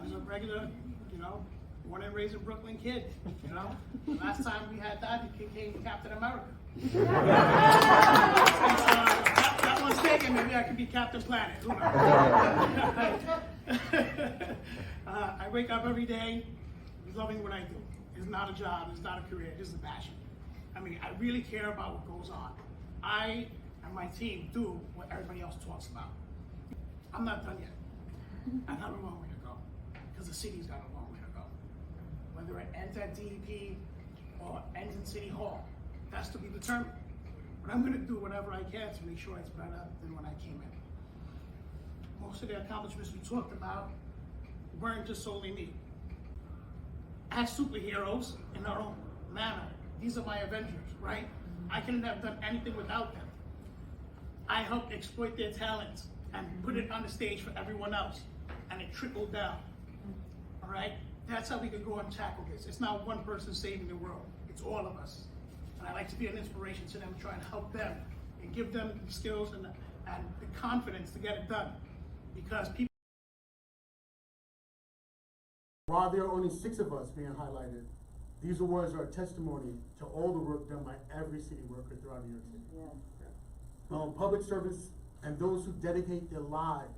I'm a regular, born and raised in Brooklyn kid, The last time we had that, he became Captain America. That one's taken, maybe I could be Captain Planet. Who knows? I wake up every day loving what I do. It's not a job, it's not a career, it's a passion. I really care about what goes on. I and my team do what everybody else talks about. I'm not done yet. I have a long way to go, because the city's got a long way to go. Whether it ends at DEP or ends in City Hall, that's to be determined. But I'm going to do whatever I can to make sure it's better than when I came in. Most of the accomplishments we talked about weren't just solely me. As superheroes, in our own manner, these are my Avengers, right? I couldn't have done anything without them. I helped exploit their talents and put it on the stage for everyone else, and it trickled down, all right? That's how we can go and tackle this. It's not one person saving the world, it's all of us. And I like to be an inspiration to them, try and help them and give them the skills and the confidence to get it done. Because people. While there are only 6 of us being highlighted, these awards are a testimony to all the work done by every city worker throughout New York City. Yeah. Public service and those who dedicate their lives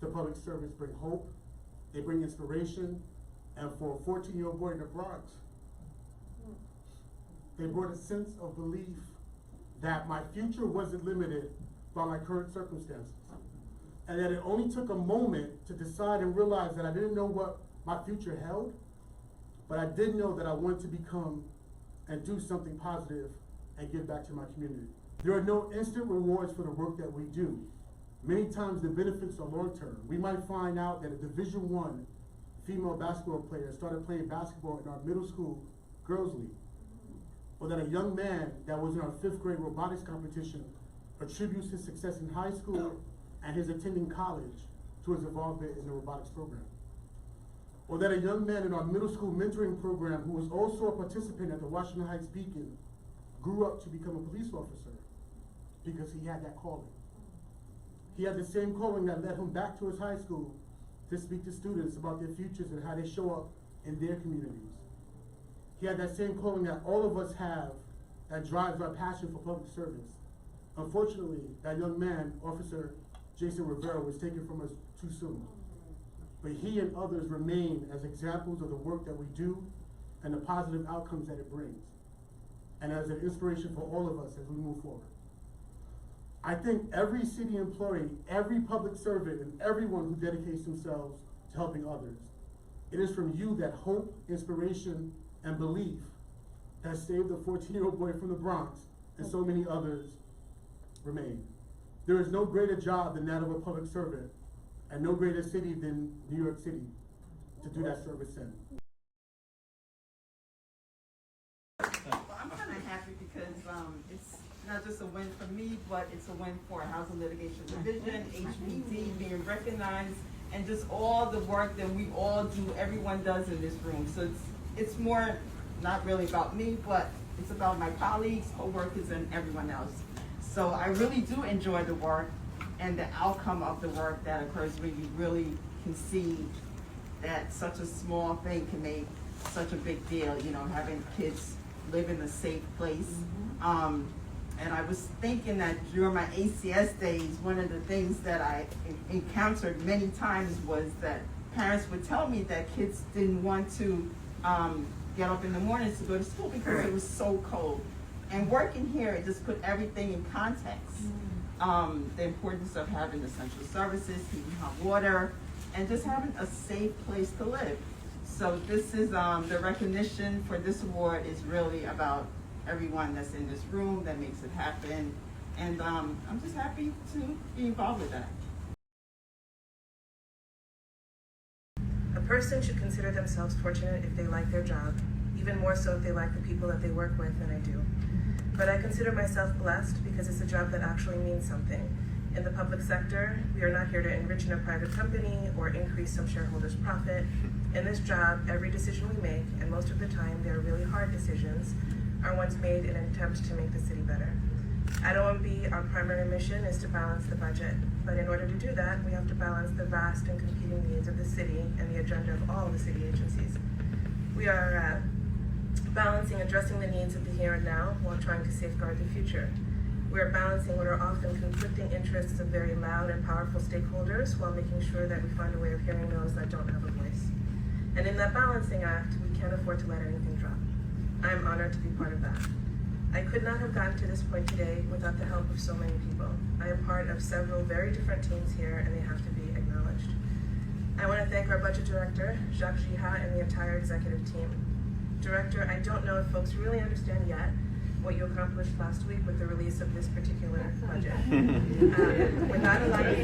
to public service bring hope, they bring inspiration, and for a 14-year-old boy in the Bronx, they brought a sense of belief that my future wasn't limited by my current circumstances, and that it only took a moment to decide and realize that I didn't know what my future held, but I did know that I wanted to become and do something positive and give back to my community. There are no instant rewards for the work that we do. Many times the benefits are long-term. We might find out that a Division I female basketball player started playing basketball in our middle school girls league, or that a young man that was in our 5th grade robotics competition attributes his success in high school and his attending college to his involvement in the robotics program. Or that a young man in our middle school mentoring program who was also a participant at the Washington Heights Beacon grew up to become a police officer because he had that calling. He had the same calling that led him back to his high school to speak to students about their futures and how they show up in their communities. He had that same calling that all of us have that drives our passion for public service. Unfortunately, that young man, Officer Jason Rivera, was taken from us too soon. But he and others remain as examples of the work that we do and the positive outcomes that it brings, and as an inspiration for all of us as we move forward. I thank every city employee, every public servant, and everyone who dedicates themselves to helping others. It is from you that hope, inspiration, and belief has saved the 14-year-old boy from the Bronx, and so many others remain. There is no greater job than that of a public servant, and no greater city than New York City to do that service in. Well, I'm kind of happy because it's not just a win for me, but it's a win for Housing Litigation Division, HPD being recognized, and just all the work that we all do, everyone does in this room. So it's more not really about me, but it's about my colleagues, co-workers, and everyone else. So I really do enjoy the work and the outcome of the work that occurs when you really can see that such a small thing can make such a big deal, having kids live in a safe place. And I was thinking that during my ACS days, one of the things that I encountered many times was that parents would tell me that kids didn't want to get up in the mornings to go to school because it was so cold. And working here, it just put everything in context. The importance of having essential services, heating, hot water, and just having a safe place to live. So this is the recognition for this award is really about everyone that's in this room that makes it happen. And I'm just happy to be involved with that. A person should consider themselves fortunate if they like their job, even more so if they like the people that they work with than I do. But I consider myself blessed because it's a job that actually means something. In the public sector, we are not here to enrich in a private company or increase some shareholder's profit. In this job, every decision we make, and most of the time they are really hard decisions, are ones made in an attempt to make the city better. At OMB, our primary mission is to balance the budget, but in order to do that, we have to balance the vast and competing needs of the city and the agenda of all the city agencies. We are balancing addressing the needs of the here and now while trying to safeguard the future. We are balancing what are often conflicting interests of very loud and powerful stakeholders while making sure that we find a way of hearing those that don't have a voice. And in that balancing act, we can't afford to let anything drop. I am honored to be part of that. I could not have gotten to this point today without the help of so many people. I am part of several very different teams here, and they have to be acknowledged. I want to thank our budget director, Jacques Jiha, and the entire executive team. Director, I don't know if folks really understand yet what you accomplished last week with the release of this particular budget. Without a lot of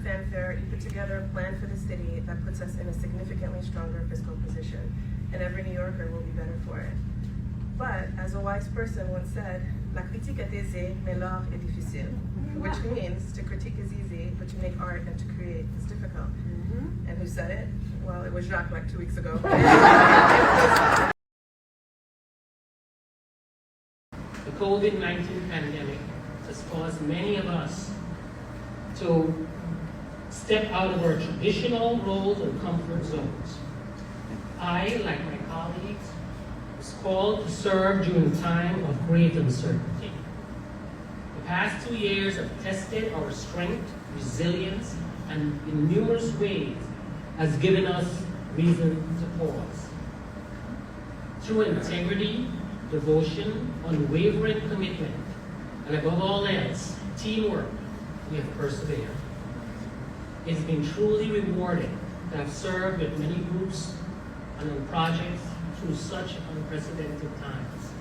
fanfare, you put together a plan for the city that puts us in a significantly stronger fiscal position, and every New Yorker will be better for it. But, as a wise person once said, la critique est aisée, mais l'art est difficile, which means to critique is easy, but to make art and to create is difficult. And who said it? Well, it was Jacques like 2 weeks ago. The COVID-19 pandemic has caused many of us to step out of our traditional roles and comfort zones. I, like my colleagues, was called to serve during a time of great uncertainty. The past 2 years have tested our strength, resilience, and in numerous ways has given us reason to pause. Through integrity, devotion, unwavering commitment, and above all else, teamwork, we have persevered. It's been truly rewarding to have served with many groups and on projects through such unprecedented times.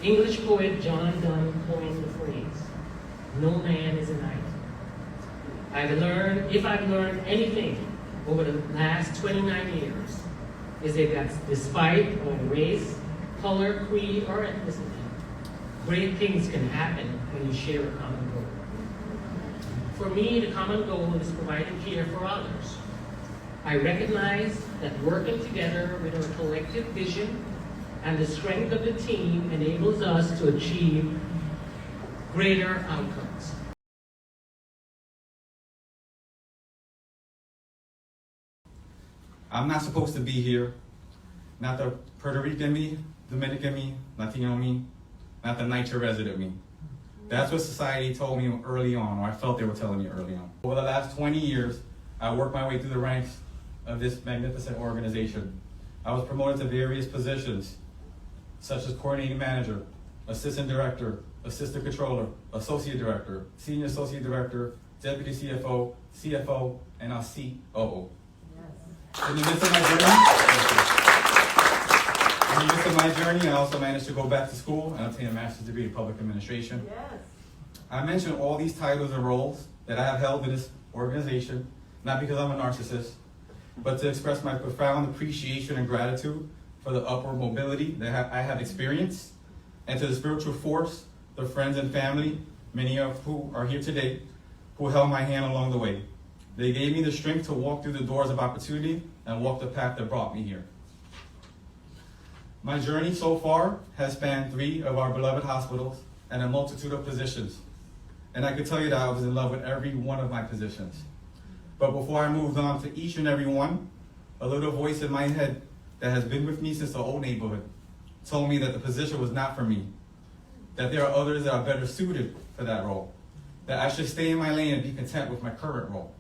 English poet John Donne coined the phrase, "No man is an island." If I've learned anything over the last 29 years, is that despite our race, color, creed, or ethnicity, great things can happen when you share a common goal. For me, the common goal is providing care for others. I recognize that working together with our collective vision and the strength of the team enables us to achieve greater outcomes. I'm not supposed to be here. Not the Puerto Rican me, Dominican me, Latino me, not the NYCHA resident me. That's what society told me early on, or I felt they were telling me early on. Over the last 20 years, I worked my way through the ranks of this magnificent organization. I was promoted to various positions, such as coordinating manager, assistant director, assistant controller, associate director, senior associate director, deputy CFO, CFO, and now COO. In the midst of my journey, I also managed to go back to school and obtain a master's degree in public administration. Yes. I mention all these titles and roles that I have held in this organization, not because I'm a narcissist, but to express my profound appreciation and gratitude for the upward mobility that I have experienced, and to the spiritual force, the friends and family, many of who are here today, who held my hand along the way. They gave me the strength to walk through the doors of opportunity and walk the path that brought me here. My journey so far has spanned 3 of our beloved hospitals and a multitude of positions. And I can tell you that I was in love with every one of my positions. But before I moved on to each and every one, a little voice in my head that has been with me since the old neighborhood told me that the position was not for me, that there are others that are better suited for that role, that I should stay in my lane and be content with my current role.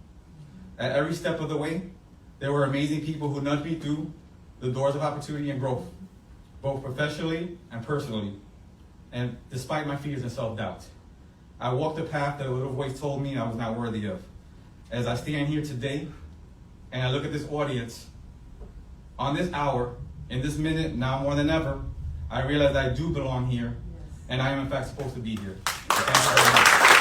At every step of the way, there were amazing people who nudged me through the doors of opportunity and growth, both professionally and personally, and despite my fears and self-doubt. I walked a path that a little voice told me I was not worthy of. As I stand here today, and I look at this audience, on this hour, in this minute, now more than ever, I realize I do belong here, and I am in fact supposed to be here. Thank you very much.